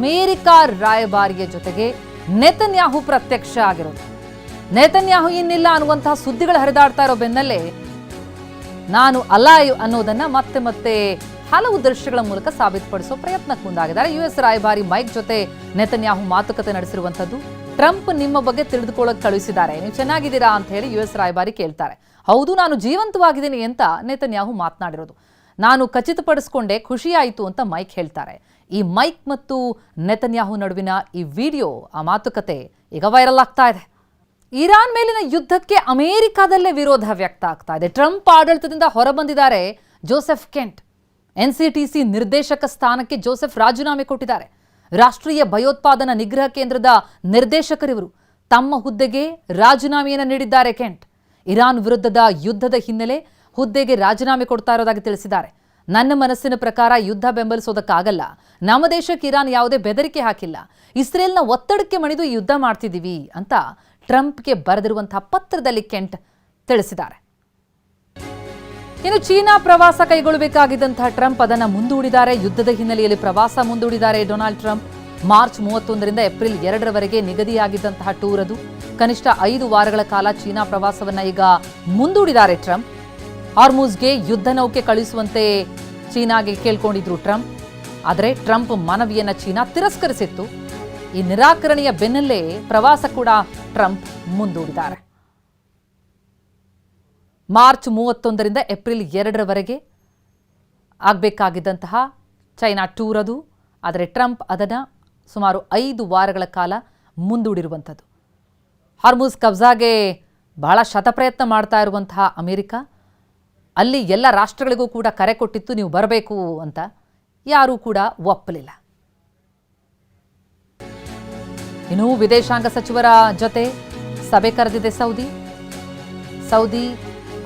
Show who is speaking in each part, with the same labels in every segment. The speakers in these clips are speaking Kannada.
Speaker 1: ಅಮೆರಿಕ ರಾಯಭಾರಿಯ ಜೊತೆಗೆ ನೆತನ್ಯಾಹು ಪ್ರತ್ಯಕ್ಷ ಆಗಿರೋದು. ನೆತನ್ಯಾಹು ಇನ್ನಿಲ್ಲ ಅನ್ನುವಂತಹ ಸುದ್ದಿಗಳು ಹರಿದಾಡ್ತಾ ಇರೋ ಬೆನ್ನಲ್ಲೇ ನಾನು ಅಲೈವ್ ಅನ್ನೋದನ್ನ ಮತ್ತೆ ಮತ್ತೆ ಹಲವು ದೃಶ್ಯಗಳ ಮೂಲಕ ಸಾಬೀತುಪಡಿಸೋ ಪ್ರಯತ್ನಕ್ಕೆ ಮುಂದಾಗಿದ್ದಾರೆ. ಯುಎಸ್ ರಾಯಭಾರಿ ಮೈಕ್ ಜೊತೆ ನೆತನ್ಯಾಹು ಮಾತುಕತೆ ನಡೆಸಿರುವಂತದ್ದು. ಟ್ರಂಪ್ ನಿಮ್ಮ ಬಗ್ಗೆ ತಿಳಿದುಕೊಳ್ಳೋಕೆ ಕಳುಹಿಸಿದ್ದಾರೆ, ನೀವು ಚೆನ್ನಾಗಿದ್ದೀರಾ ಅಂತ ಹೇಳಿ ಯುಎಸ್ ರಾಯಭಾರಿ ಕೇಳ್ತಾರೆ. ಹೌದು, ನಾನು ಜೀವಂತವಾಗಿದ್ದೀನಿ ಅಂತ ನೆತನ್ಯಾಹು ಮಾತನಾಡಿರೋದು. ನಾನು ಖಚಿತಪಡಿಸಿಕೊಂಡೆ, ಖುಷಿಯಾಯಿತು ಅಂತ ಮೈಕ್ ಹೇಳ್ತಾರೆ. ಈ ಮೈಕ್ ಮತ್ತು ನೆತನ್ಯಾಹು ನಡುವಿನ ಈ ವಿಡಿಯೋ, ಆ ಮಾತುಕತೆ ಈಗ ವೈರಲ್ ಆಗ್ತಾ ಇದೆ. ಇರಾನ್ ಮೇಲಿನ ಯುದ್ಧಕ್ಕೆ ಅಮೆರಿಕಾದಲ್ಲೇ ವಿರೋಧ ವ್ಯಕ್ತ ಆಗ್ತಾ ಇದೆ. ಟ್ರಂಪ್ ಆಡಳಿತದಿಂದ ಹೊರಬಂದಿದ್ದಾರೆ ಜೋಸೆಫ್ ಕೆಂಟ್. ಎನ್ಸಿಟಿಸಿ ನಿರ್ದೇಶಕ ಸ್ಥಾನಕ್ಕೆ ಜೋಸೆಫ್ ರಾಜೀನಾಮೆ ಕೊಟ್ಟಿದ್ದಾರೆ. ರಾಷ್ಟ್ರೀಯ ಭಯೋತ್ಪಾದನಾ ನಿಗ್ರಹ ಕೇಂದ್ರದ ನಿರ್ದೇಶಕರಿವರು ತಮ್ಮ ಹುದ್ದೆಗೆ ರಾಜೀನಾಮೆಯನ್ನು ನೀಡಿದ್ದಾರೆ. ಕೆಂಟ್ ಇರಾನ್ ವಿರುದ್ಧದ ಯುದ್ಧದ ಹಿನ್ನೆಲೆ ಹುದ್ದೆಗೆ ರಾಜೀನಾಮೆ ಕೊಡ್ತಾ ಇರೋದಾಗಿ ತಿಳಿಸಿದ್ದಾರೆ. ನನ್ನ ಮನಸ್ಸಿನ ಪ್ರಕಾರ ಯುದ್ಧ ಬೆಂಬಲಿಸೋದಕ್ಕಾಗಲ್ಲ. ನಮ್ಮ ದೇಶಕ್ಕೆ ಇರಾನ್ ಯಾವುದೇ ಬೆದರಿಕೆ ಹಾಕಿಲ್ಲ. ಇಸ್ರೇಲ್ನ ಒತ್ತಡಕ್ಕೆ ಮಣಿದು ಯುದ್ಧ ಮಾಡ್ತಿದ್ದೀವಿ ಅಂತ ಟ್ರಂಪ್ಗೆ ಬರೆದಿರುವಂತಹ ಪತ್ರದಲ್ಲಿ ಕೆಂಟ್ ತಿಳಿಸಿದ್ದಾರೆ. ಇನ್ನು ಚೀನಾ ಪ್ರವಾಸ ಕೈಗೊಳ್ಳಬೇಕಾಗಿದ್ದಂತಹ ಟ್ರಂಪ್ ಅದನ್ನು ಮುಂದೂಡಿದ್ದಾರೆ. ಯುದ್ಧದ ಹಿನ್ನೆಲೆಯಲ್ಲಿ ಪ್ರವಾಸ ಮುಂದೂಡಿದ್ದಾರೆ ಡೊನಾಲ್ಡ್ ಟ್ರಂಪ್. ಮಾರ್ಚ್ 31ರಿಂದ ಏಪ್ರಿಲ್ 2ರವರೆಗೆ ನಿಗದಿಯಾಗಿದ್ದಂತಹ ಟೂರ್ ಅದು. ಕನಿಷ್ಠ 5 ವಾರಗಳ ಕಾಲ ಚೀನಾ ಪ್ರವಾಸವನ್ನ ಈಗ ಮುಂದೂಡಿದ್ದಾರೆ ಟ್ರಂಪ್. ಹಾರ್ಮುಜ್ಗೆ ಯುದ್ಧ ನೌಕೆ ಕಳುಹಿಸುವಂತೆ ಚೀನಾಗೆ ಕೇಳ್ಕೊಂಡಿದ್ರು ಟ್ರಂಪ್. ಆದರೆ ಟ್ರಂಪ್ ಮನವಿಯನ್ನ ಚೀನಾ ತಿರಸ್ಕರಿಸಿತ್ತು. ಈ ನಿರಾಕರಣೆಯ ಬೆನ್ನಲ್ಲೇ ಪ್ರವಾಸ ಕೂಡ ಟ್ರಂಪ್ ಮುಂದೂಡಿದ್ದಾರೆ. ಮಾರ್ಚ್ 31ರಿಂದ ಏಪ್ರಿಲ್ 2ರವರೆಗೆ ಆಗಬೇಕಾಗಿದ್ದಂತಹ ಚೈನಾ ಟೂರ್ ಅದು. ಆದರೆ ಟ್ರಂಪ್ ಅದನ್ನು ಸುಮಾರು 5 ವಾರಗಳ ಕಾಲ ಮುಂದೂಡಿರುವಂಥದ್ದು. ಹಾರ್ಮುಜ್ ಕಬ್ಜಾಗೆ ಬಹಳ ಶತಪ್ರಯತ್ನ ಮಾಡ್ತಾ ಇರುವಂತಹ ಅಮೆರಿಕ ಅಲ್ಲಿ ಎಲ್ಲ ರಾಷ್ಟ್ರಗಳಿಗೂ ಕೂಡ ಕರೆ ಕೊಟ್ಟಿತ್ತು, ನೀವು ಬರಬೇಕು ಅಂತ. ಯಾರೂ ಕೂಡ ಒಪ್ಪಲಿಲ್ಲ. ಇನ್ನು ವಿದೇಶಾಂಗ ಸಚಿವರ ಜೊತೆ ಸಭೆ ಕರೆದಿದೆ ಸೌದಿ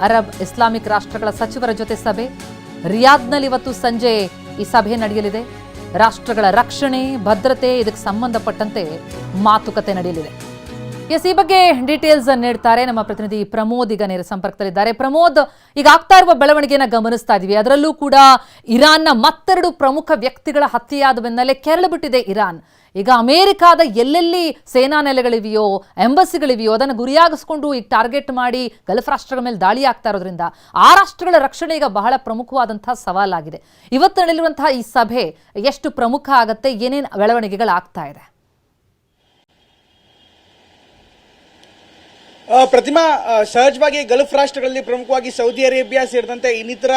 Speaker 1: ಅರಬ್ ಇಸ್ಲಾಮಿಕ್ ರಾಷ್ಟ್ರಗಳ ಸಚಿವರ ಜೊತೆ ಸಭೆ. ರಿಯಾದ್ನಲ್ಲಿ ಇವತ್ತು ಸಂಜೆ ಈ ಸಭೆ ನಡೆಯಲಿದೆ. ರಾಷ್ಟ್ರಗಳ ರಕ್ಷಣೆ, ಭದ್ರತೆ ಇದಕ್ಕೆ ಸಂಬಂಧಪಟ್ಟಂತೆ ಮಾತುಕತೆ ನಡೆಯಲಿದೆ. ಈ ಬಗ್ಗೆ ಡೀಟೇಲ್ಸ್ ನೀಡ್ತಾರೆ ನಮ್ಮ ಪ್ರತಿನಿಧಿ ಪ್ರಮೋದ್. ಈಗ ನೇರ ಸಂಪರ್ಕದಲ್ಲಿದ್ದಾರೆ. ಪ್ರಮೋದ್, ಈಗ ಆಗ್ತಾ ಇರುವ ಬೆಳವಣಿಗೆಯನ್ನು ಗಮನಿಸ್ತಾ ಇದೀವಿ. ಅದರಲ್ಲೂ ಕೂಡ ಇರಾನ್ನ ಮತ್ತೆರಡು ಪ್ರಮುಖ ವ್ಯಕ್ತಿಗಳ ಹತ್ಯೆಯಾದ ಬೆನ್ನಲ್ಲೇ ಕೆರಳು ಬಿಟ್ಟಿದೆ ಇರಾನ್. ಈಗ ಅಮೆರಿಕಾದ ಎಲ್ಲೆಲ್ಲಿ ಸೇನಾ ನೆಲೆಗಳಿವೆಯೋ, ಎಂಬಸಿಗಳಿವೆಯೋ ಅದನ್ನು ಗುರಿಯಾಗಿಸ್ಕೊಂಡು ಈಗ ಟಾರ್ಗೆಟ್ ಮಾಡಿ ಗಲ್ಫ್ ರಾಷ್ಟ್ರಗಳ ಮೇಲೆ ದಾಳಿ ಆಗ್ತಾ ಇರೋದ್ರಿಂದ ಆ ರಾಷ್ಟ್ರಗಳ ರಕ್ಷಣೆ ಈಗ ಬಹಳ ಪ್ರಮುಖವಾದಂತಹ ಸವಾಲಾಗಿದೆ. ಇವತ್ತು ನಡೆಯಲಿರುವಂತಹ ಈ ಸಭೆ ಎಷ್ಟು ಪ್ರಮುಖ ಆಗತ್ತೆ, ಏನೇನು ಬೆಳವಣಿಗೆಗಳಾಗ್ತಾ ಇದೆ?
Speaker 2: ಪ್ರತಿಮಾ, ಸಹಜವಾಗಿ ಗಲ್ಫ್ ರಾಷ್ಟ್ರಗಳಲ್ಲಿ ಪ್ರಮುಖವಾಗಿ ಸೌದಿ ಅರೇಬಿಯಾ ಸೇರಿದಂತೆ ಇನ್ನಿತರ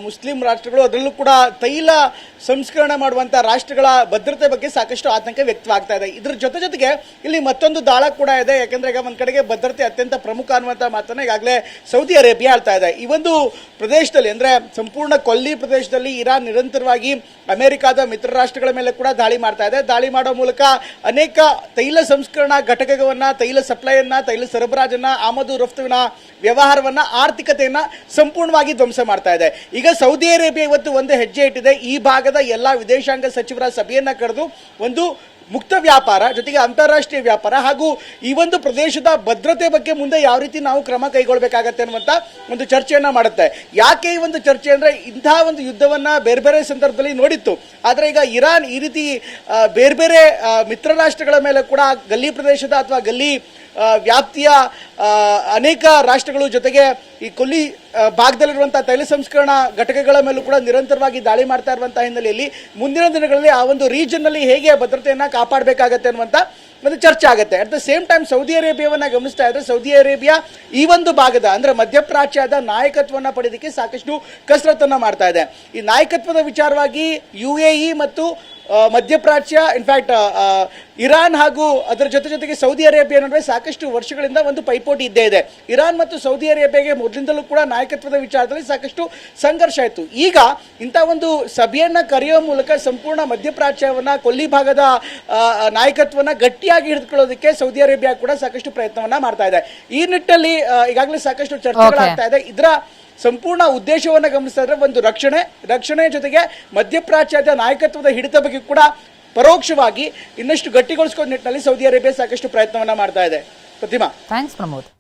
Speaker 2: ಮುಸ್ಲಿಂ ರಾಷ್ಟ್ರಗಳು, ಅದರಲ್ಲೂ ಕೂಡ ತೈಲ ಸಂಸ್ಕರಣೆ ಮಾಡುವಂತಹ ರಾಷ್ಟ್ರಗಳ ಭದ್ರತೆ ಬಗ್ಗೆ ಸಾಕಷ್ಟು ಆತಂಕ ವ್ಯಕ್ತವಾಗ್ತಾ ಇದೆ. ಇದರ ಜೊತೆಗೆ ಇಲ್ಲಿ ಮತ್ತೊಂದು ದಾಳ ಕೂಡ ಇದೆ. ಯಾಕಂದ್ರೆ ಈಗ ಒಂದ್ ಕಡೆಗೆ ಭದ್ರತೆ ಅತ್ಯಂತ ಪ್ರಮುಖ ಅನ್ನುವಂತಹ ಮಾತನ್ನ ಈಗಾಗಲೇ ಸೌದಿ ಅರೇಬಿಯಾ ಹೇಳ್ತಾ ಇದೆ. ಈ ಒಂದು ಪ್ರದೇಶದಲ್ಲಿ ಅಂದ್ರೆ ಸಂಪೂರ್ಣ ಕೊಲ್ಲಿ ಪ್ರದೇಶದಲ್ಲಿ ಇರಾನ್ ನಿರಂತರವಾಗಿ ಅಮೆರಿಕಾದ ಮಿತ್ರ ರಾಷ್ಟ್ರಗಳ ಮೇಲೆ ಕೂಡ ದಾಳಿ ಮಾಡ್ತಾ ಇದೆ. ದಾಳಿ ಮಾಡೋ ಮೂಲಕ ಅನೇಕ ತೈಲ ಸಂಸ್ಕರಣಾ ಘಟಕವನ್ನ, ತೈಲ ಸಪ್ಲೈಯನ್ನ, ತೈಲ ಸರಬರಾಜನ್ನ, ಆಮದು ರಫ್ತುವಿನ ವ್ಯವಹಾರವನ್ನ, ಆರ್ಥಿಕತೆಯನ್ನ ಸಂಪೂರ್ಣವಾಗಿ ಧ್ವಂಸ ಮಾಡ್ತಾ ಇದೆ. ಈಗ ಸೌದಿ ಅರೇಬಿಯಾ ಇವತ್ತು ಒಂದು ಹೆಜ್ಜೆ ಇಟ್ಟಿದೆ. ಈ ಭಾಗದ ಎಲ್ಲಾ ವಿದೇಶಾಂಗ ಸಚಿವರ ಸಭೆಯನ್ನ ಕರೆದು ಒಂದು ಮುಕ್ತ ವ್ಯಾಪಾರ ಜೊತೆಗೆ ಅಂತಾರಾಷ್ಟ್ರೀಯ ವ್ಯಾಪಾರ ಹಾಗೂ ಈ ಒಂದು ಪ್ರದೇಶದ ಭದ್ರತೆ ಬಗ್ಗೆ ಮುಂದೆ ಯಾವ ರೀತಿ ನಾವು ಕ್ರಮ ಕೈಗೊಳ್ಳಬೇಕಾಗತ್ತೆ ಅನ್ನುವಂತ ಒಂದು ಚರ್ಚೆಯನ್ನ ಮಾಡುತ್ತೆ. ಯಾಕೆ ಈ ಒಂದು ಚರ್ಚೆ ಅಂದ್ರೆ, ಇಂತಹ ಒಂದು ಯುದ್ಧವನ್ನ ಬೇರೆ ಬೇರೆ ಸಂದರ್ಭದಲ್ಲಿ ನೋಡಿತ್ತು. ಆದ್ರೆ ಈಗ ಇರಾನ್ ಈ ರೀತಿ ಬೇರೆ ಬೇರೆ ಮಿತ್ರ ರಾಷ್ಟ್ರಗಳ ಮೇಲೆ ಕೂಡ ಗಲ್ಲಿ ಪ್ರದೇಶದ ಅಥವಾ ಗಲ್ಲಿ ವ್ಯಾಪ್ತಿಯ ಅನೇಕ ರಾಷ್ಟ್ರಗಳು ಜೊತೆಗೆ ಈ ಕೊಲ್ಲಿ ಭಾಗದಲ್ಲಿರುವಂತಹ ತೈಲ ಸಂಸ್ಕರಣಾ ಘಟಕಗಳ ಮೇಲೂ ಕೂಡ ನಿರಂತರವಾಗಿ ದಾಳಿ ಮಾಡ್ತಾ ಇರುವಂತಹ ಹಿನ್ನೆಲೆಯಲ್ಲಿ ಮುಂದಿನ ದಿನಗಳಲ್ಲಿ ಆ ಒಂದು ರೀಜನ್ ನಲ್ಲಿ ಹೇಗೆ ಭದ್ರತೆಯನ್ನ ಕಾಪಾಡಬೇಕಾಗತ್ತೆ ಅನ್ನುವಂತ ಒಂದು ಚರ್ಚೆ ಆಗುತ್ತೆ. At the same time Saudi ಅರೇಬಿಯಾವನ್ನ ಗಮನಿಸ್ತಾ ಇದ್ರೆ, ಸೌದಿ ಅರೇಬಿಯಾ ಈ ಒಂದು ಭಾಗದ ಅಂದ್ರೆ ಮಧ್ಯಪ್ರಾಚ್ಯದ ನಾಯಕತ್ವವನ್ನು ಪಡೆಯೋದಕ್ಕೆ ಸಾಕಷ್ಟು ಕಸರತ್ತನ್ನ ಮಾಡ್ತಾ ಇದೆ. ಈ ನಾಯಕತ್ವದ ವಿಚಾರವಾಗಿ UAE ಮತ್ತು ಮಧ್ಯಪ್ರಾಚ್ಯ, ಇನ್ಫ್ಯಾಕ್ಟ್ ಇರಾನ್ ಹಾಗೂ ಅದರ ಜೊತೆಗೆ ಸೌದಿ ಅರೇಬಿಯಾ ನಡುವೆ ಸಾಕಷ್ಟು ವರ್ಷಗಳಿಂದ ಒಂದು ಪೈಪೋಟಿ ಇದ್ದೇ ಇದೆ. ಇರಾನ್ ಮತ್ತು ಸೌದಿ ಅರೇಬಿಯಾಗೆ ಮೊದಲಿಂದಲೂ ಕೂಡ ನಾಯಕತ್ವದ ವಿಚಾರದಲ್ಲಿ ಸಾಕಷ್ಟು ಸಂಘರ್ಷ ಆಯಿತು. ಈಗ ಇಂಥ ಒಂದು ಸಭೆಯನ್ನ ಕರೆಯುವ ಮೂಲಕ ಸಂಪೂರ್ಣ ಮಧ್ಯಪ್ರಾಚ್ಯವನ್ನ, ಕೊಲ್ಲಿ ಭಾಗದ ನಾಯಕತ್ವನ ಗಟ್ಟಿಯಾಗಿ ಹಿಡಿದುಕೊಳ್ಳೋದಕ್ಕೆ ಸೌದಿ ಅರೇಬಿಯಾ ಕೂಡ ಸಾಕಷ್ಟು ಪ್ರಯತ್ನವನ್ನ ಮಾಡ್ತಾ ಇದೆ. ಈ ನಿಟ್ಟಿನಲ್ಲಿ ಈಗಾಗಲೇ ಸಾಕಷ್ಟು ಚರ್ಚೆಗಳಾಗ್ತಾ ಇದೆ. ಇದರ ಸಂಪೂರ್ಣ ಉದ್ದೇಶವನ್ನು ಗಮನಿಸ್ತಾ ಇದ್ರೆ ಒಂದು ರಕ್ಷಣೆ ಜೊತೆಗೆ ಮಧ್ಯಪ್ರಾಚ್ಯದ ನಾಯಕತ್ವದ ಹಿಡಿತ ಬಗ್ಗೆ ಕೂಡ ಪರೋಕ್ಷವಾಗಿ ಇನ್ನಷ್ಟು ಗಟ್ಟಿಗೊಳಿಸಿಕೊಳ್ಳೋ ನಿಟ್ಟಿನಲ್ಲಿ ಸೌದಿ ಅರೇಬಿಯಾ ಸಾಕಷ್ಟು ಪ್ರಯತ್ನವನ್ನ ಮಾಡ್ತಾ ಇದೆ. ಪ್ರತಿಮಾ,
Speaker 1: ಥ್ಯಾಂಕ್ಸ್ ಪ್ರಮೋದ್.